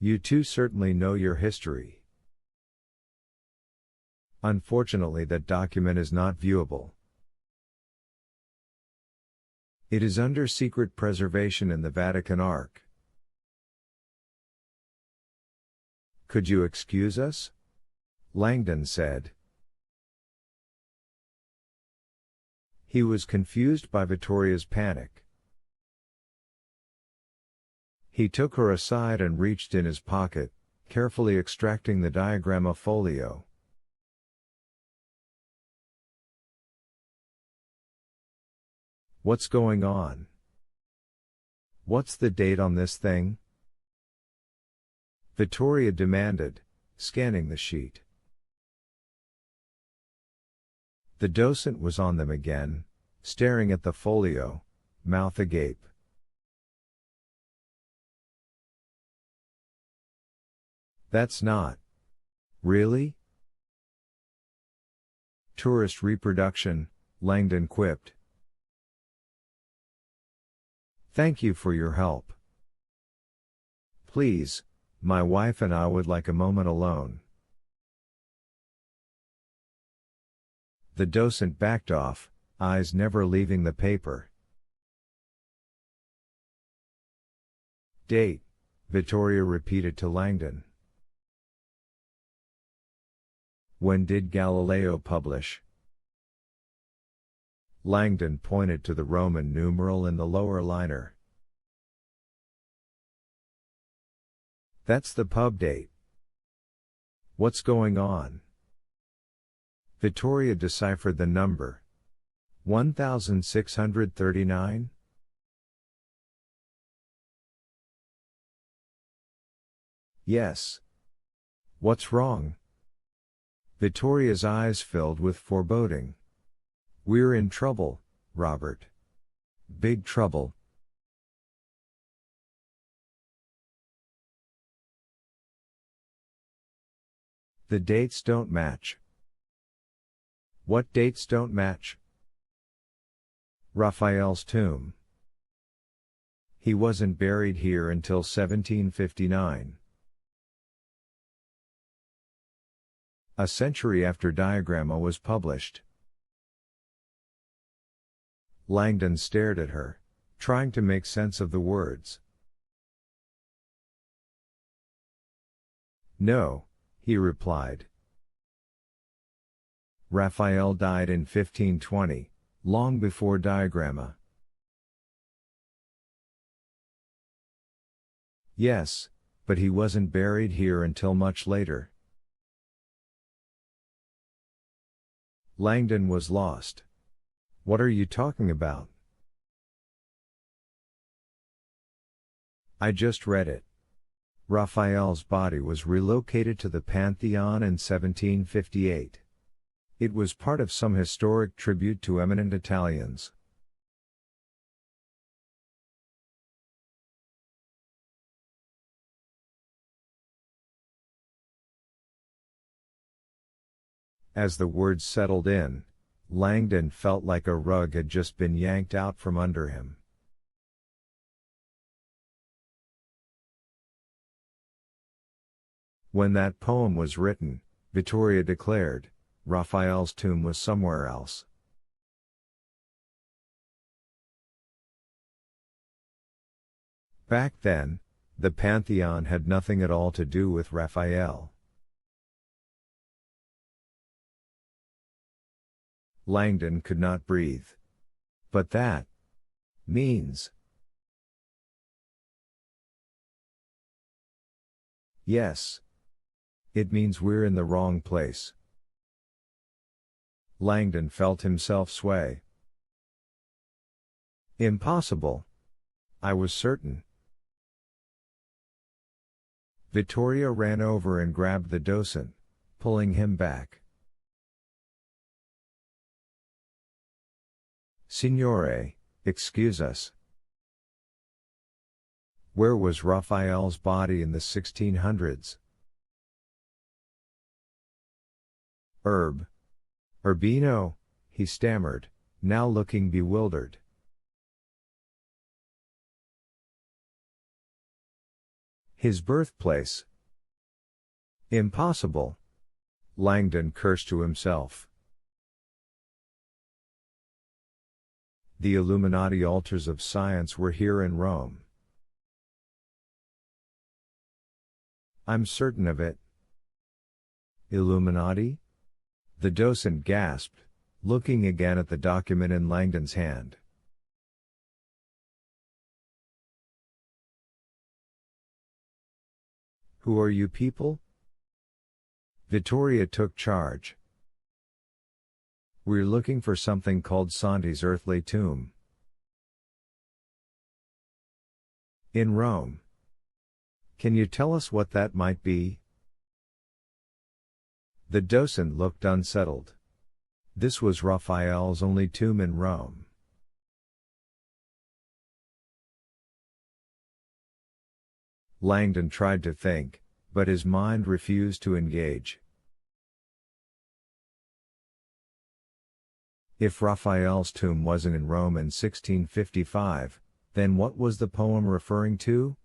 You two certainly know your history. Unfortunately, that document is not viewable. It is under secret preservation in the Vatican Ark. Could you excuse us? Langdon said. He was confused by Vittoria's panic. He took her aside and reached in his pocket, carefully extracting the diagramma folio. What's going on? What's the date on this thing? Vittoria demanded, scanning the sheet. The docent was on them again, staring at the folio, mouth agape. That's not. Really? Tourist reproduction, Langdon quipped. Thank you for your help. Please, my wife and I would like a moment alone. The docent backed off, eyes never leaving the paper. Date, Vittoria repeated to Langdon. When did Galileo publish? Langdon pointed to the Roman numeral in the lower liner. That's the pub date. What's going on? Vittoria deciphered the number. 1639? Yes. What's wrong? Vittoria's eyes filled with foreboding. We're in trouble, Robert. Big trouble. The dates don't match. What dates don't match? Raphael's tomb. He wasn't buried here until 1759. A century after diagramma was published. Langdon stared at her, trying to make sense of the words. No, he replied. Raphael died in 1520, long before diagramma. Yes, but he wasn't buried here until much later. Langdon was lost. What are you talking about? I just read it. Raphael's body was relocated to the Pantheon in 1758. It was part of some historic tribute to eminent Italians. As the words settled in, Langdon felt like a rug had just been yanked out from under him. When that poem was written, Vittoria declared, Raphael's tomb was somewhere else. Back then, the Pantheon had nothing at all to do with Raphael. Langdon could not breathe. But that means. Yes. It means we're in the wrong place. Langdon felt himself sway. Impossible. I was certain. Vittoria ran over and grabbed the docent, pulling him back. Signore, excuse us. Where was Raphael's body in the 1600s? Urbino, he stammered, now looking bewildered. His birthplace. Impossible. Langdon cursed to himself. The Illuminati altars of science were here in Rome. I'm certain of it. Illuminati? The docent gasped, looking again at the document in Langdon's hand. Who are you people? Vittoria took charge. We're looking for something called Santi's earthly tomb. In Rome. Can you tell us what that might be? The docent looked unsettled. This was Raphael's only tomb in Rome. Langdon tried to think, but his mind refused to engage. If Raphael's tomb wasn't in Rome in 1655, then what was the poem referring to?